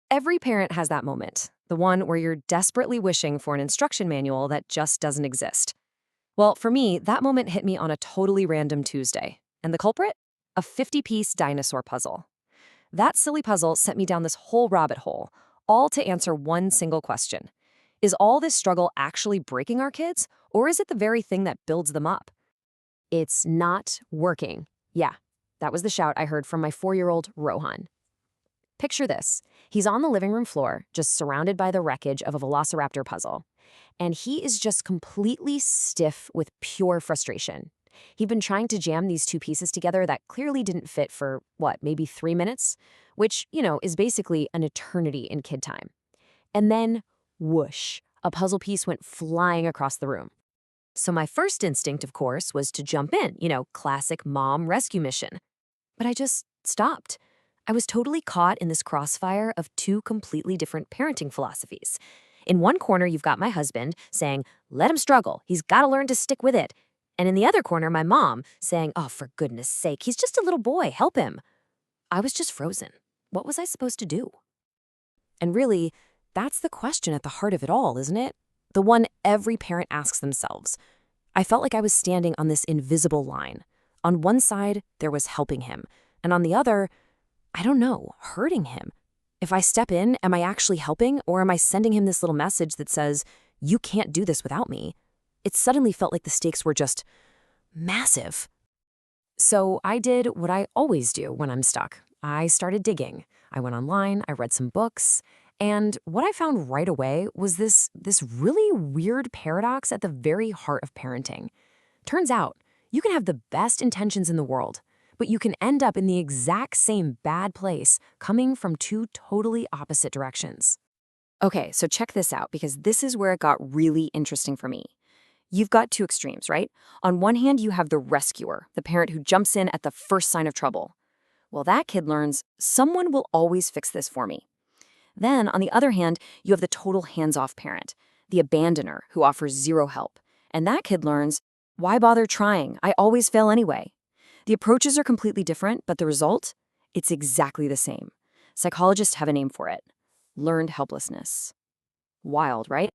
Every parent has that moment, the one where you're desperately wishing for an instruction manual that just doesn't exist. Well, for me, that moment hit me on a totally random Tuesday. And the culprit? A 50-piece dinosaur puzzle. That silly puzzle sent me down this whole rabbit hole, all to answer one single question. Is all this struggle actually breaking our kids, or is it the very thing that builds them up? It's not working. Yeah, that was the shout I heard from my 4-year-old Rohan. Picture this. He's on the living room floor, just surrounded by the wreckage of a Velociraptor puzzle. And he is just completely stiff with pure frustration. He'd been trying to jam these two pieces together that clearly didn't fit for, maybe 3 minutes? Which, is basically an eternity in kid time. And then, whoosh, a puzzle piece went flying across the room. So my first instinct, of course, was to jump in, classic mom rescue mission. But I just stopped. I was totally caught in this crossfire of two completely different parenting philosophies. In one corner, you've got my husband saying, let him struggle, he's got to learn to stick with it. And in the other corner, my mom saying, oh, for goodness sake, he's just a little boy, help him. I was just frozen. What was I supposed to do? And really, that's the question at the heart of it all, isn't it? The one every parent asks themselves. I felt like I was standing on this invisible line. On one side, there was helping him, and on the other, I don't know, hurting him. If I step in, am I actually helping, or am I sending him this little message that says, you can't do this without me? It suddenly felt like the stakes were just massive. So I did what I always do when I'm stuck. I started digging. I went online, I read some books, and what I found right away was this really weird paradox at the very heart of parenting. Turns out, you can have the best intentions in the world, but you can end up in the exact same bad place coming from two totally opposite directions. Okay, so check this out, because this is where it got really interesting for me. You've got two extremes, right? On one hand, you have the rescuer, the parent who jumps in at the first sign of trouble. Well, that kid learns, someone will always fix this for me. Then, on the other hand, you have the total hands-off parent, the abandoner who offers zero help. And that kid learns, why bother trying? I always fail anyway. The approaches are completely different, but the result? It's exactly the same. Psychologists have a name for it. Learned helplessness. Wild, right?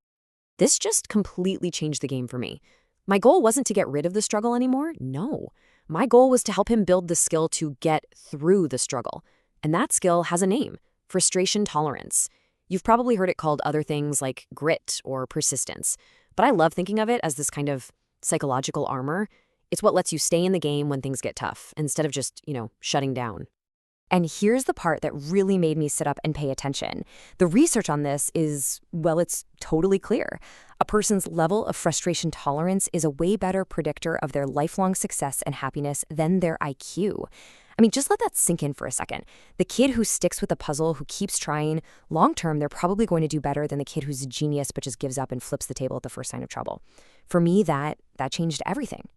This just completely changed the game for me. My goal wasn't to get rid of the struggle anymore. No. My goal was to help him build the skill to get through the struggle. And that skill has a name: frustration tolerance. You've probably heard it called other things like grit or persistence. But I love thinking of it as this kind of psychological armor. It's what lets you stay in the game when things get tough, instead of just, shutting down. And here's the part that really made me sit up and pay attention. The research on this is, it's totally clear. A person's level of frustration tolerance is a way better predictor of their lifelong success and happiness than their IQ. I mean, just let that sink in for a second. The kid who sticks with a puzzle, who keeps trying, long-term, they're probably going to do better than the kid who's a genius but just gives up and flips the table at the first sign of trouble. For me, that changed everything.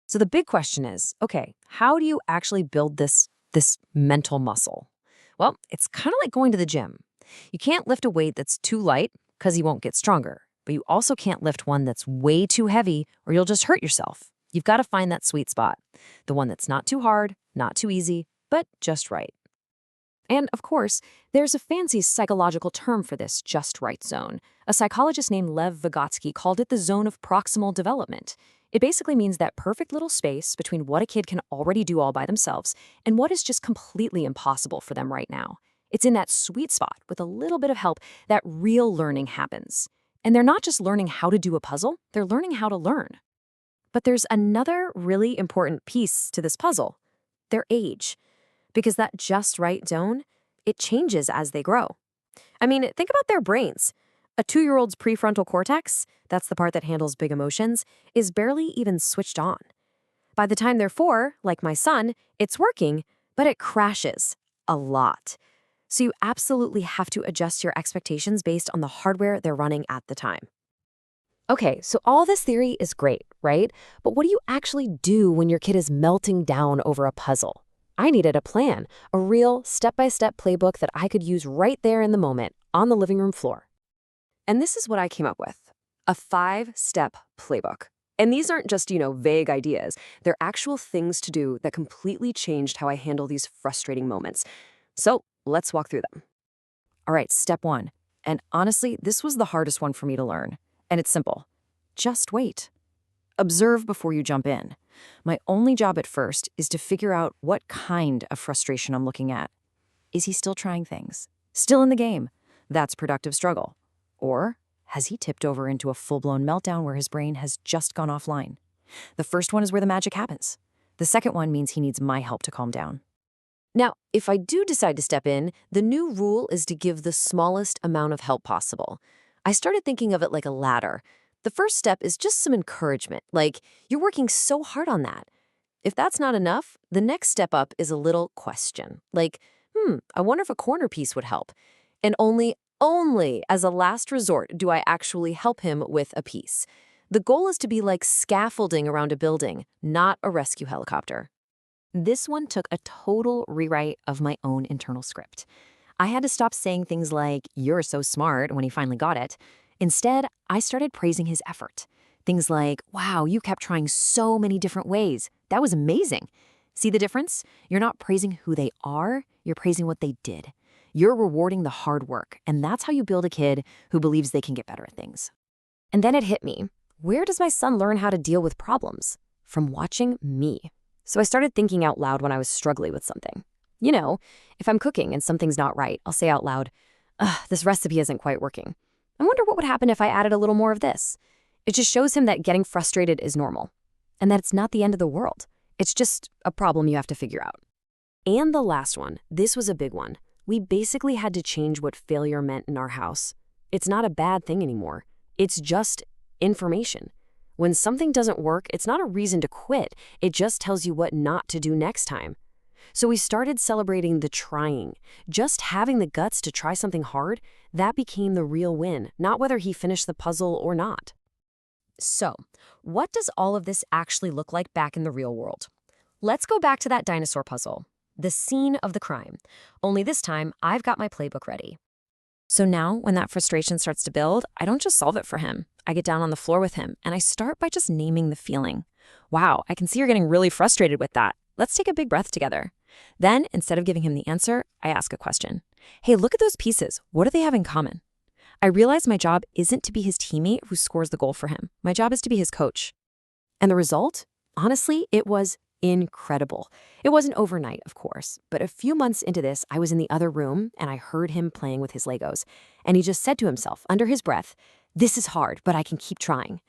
So the big question is, okay, how do you actually build this mental muscle? Well, it's kind of like going to the gym. You can't lift a weight that's too light because you won't get stronger, but you also can't lift one that's way too heavy or you'll just hurt yourself. You've got to find that sweet spot, the one that's not too hard, not too easy, but just right. And of course, there's a fancy psychological term for this just right zone. A psychologist named Lev Vygotsky called it the zone of proximal development. It basically means that perfect little space between what a kid can already do all by themselves and what is just completely impossible for them right now. It's in that sweet spot with a little bit of help that real learning happens. And they're not just learning how to do a puzzle, they're learning how to learn. But there's another really important piece to this puzzle: their age. Because that just right zone, it changes as they grow. I mean, think about their brains. A 2-year-old's prefrontal cortex, that's the part that handles big emotions, is barely even switched on. By the time they're 4, like my son, it's working, but it crashes a lot. So you absolutely have to adjust your expectations based on the hardware they're running at the time. Okay, so all this theory is great, right? But what do you actually do when your kid is melting down over a puzzle? I needed a plan, a real step-by-step playbook that I could use right there in the moment on the living room floor. And this is what I came up with: a 5-step playbook. And these aren't just, vague ideas. They're actual things to do that completely changed how I handle these frustrating moments. So let's walk through them. All right, step one. And honestly, this was the hardest one for me to learn. And it's simple. Just wait. Observe before you jump in. My only job at first is to figure out what kind of frustration I'm looking at. Is he still trying things? Still in the game? That's productive struggle. Or has he tipped over into a full-blown meltdown where his brain has just gone offline? The first one is where the magic happens. The second one means he needs my help to calm down. Now, if I do decide to step in, the new rule is to give the smallest amount of help possible. I started thinking of it like a ladder. The first step is just some encouragement, like, you're working so hard on that. If that's not enough, the next step up is a little question, like, I wonder if a corner piece would help. And only as a last resort do I actually help him with a piece. The goal is to be like scaffolding around a building, not a rescue helicopter. This one took a total rewrite of my own internal script. I had to stop saying things like, "You're so smart," when he finally got it. Instead, I started praising his effort. Things like, "Wow, you kept trying so many different ways. That was amazing." See the difference? You're not praising who they are, you're praising what they did. You're rewarding the hard work, and that's how you build a kid who believes they can get better at things. And then it hit me. Where does my son learn how to deal with problems? From watching me. So I started thinking out loud when I was struggling with something. You know, if I'm cooking and something's not right, I'll say out loud, "Ugh, this recipe isn't quite working. I wonder what would happen if I added a little more of this." It just shows him that getting frustrated is normal, and that it's not the end of the world. It's just a problem you have to figure out. And the last one, this was a big one. We basically had to change what failure meant in our house. It's not a bad thing anymore. It's just information. When something doesn't work, it's not a reason to quit. It just tells you what not to do next time. So we started celebrating the trying. Just having the guts to try something hard, that became the real win, not whether he finished the puzzle or not. So, what does all of this actually look like back in the real world? Let's go back to that dinosaur puzzle, the scene of the crime. Only this time, I've got my playbook ready. So now, when that frustration starts to build, I don't just solve it for him. I get down on the floor with him, and I start by just naming the feeling. "Wow, I can see you're getting really frustrated with that. Let's take a big breath together." Then, instead of giving him the answer, I ask a question. "Hey, look at those pieces. What do they have in common?" I realize my job isn't to be his teammate who scores the goal for him. My job is to be his coach. And the result? Honestly, it was incredible. It wasn't overnight, of course, but a few months into this, I was in the other room and I heard him playing with his Legos. And he just said to himself, under his breath, "This is hard, but I can keep trying."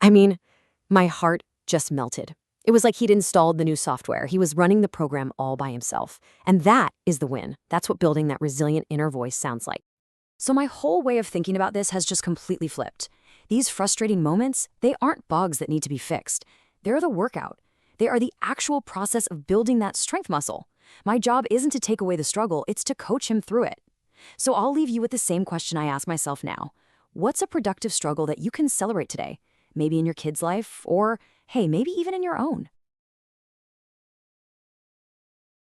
I mean, my heart just melted. It was like he'd installed the new software. He was running the program all by himself. And that is the win. That's what building that resilient inner voice sounds like. So my whole way of thinking about this has just completely flipped. These frustrating moments, they aren't bugs that need to be fixed. They're the workout. They are the actual process of building that strength muscle. My job isn't to take away the struggle, it's to coach him through it. So I'll leave you with the same question I ask myself now. What's a productive struggle that you can celebrate today? Maybe in your kid's life, or hey, maybe even in your own.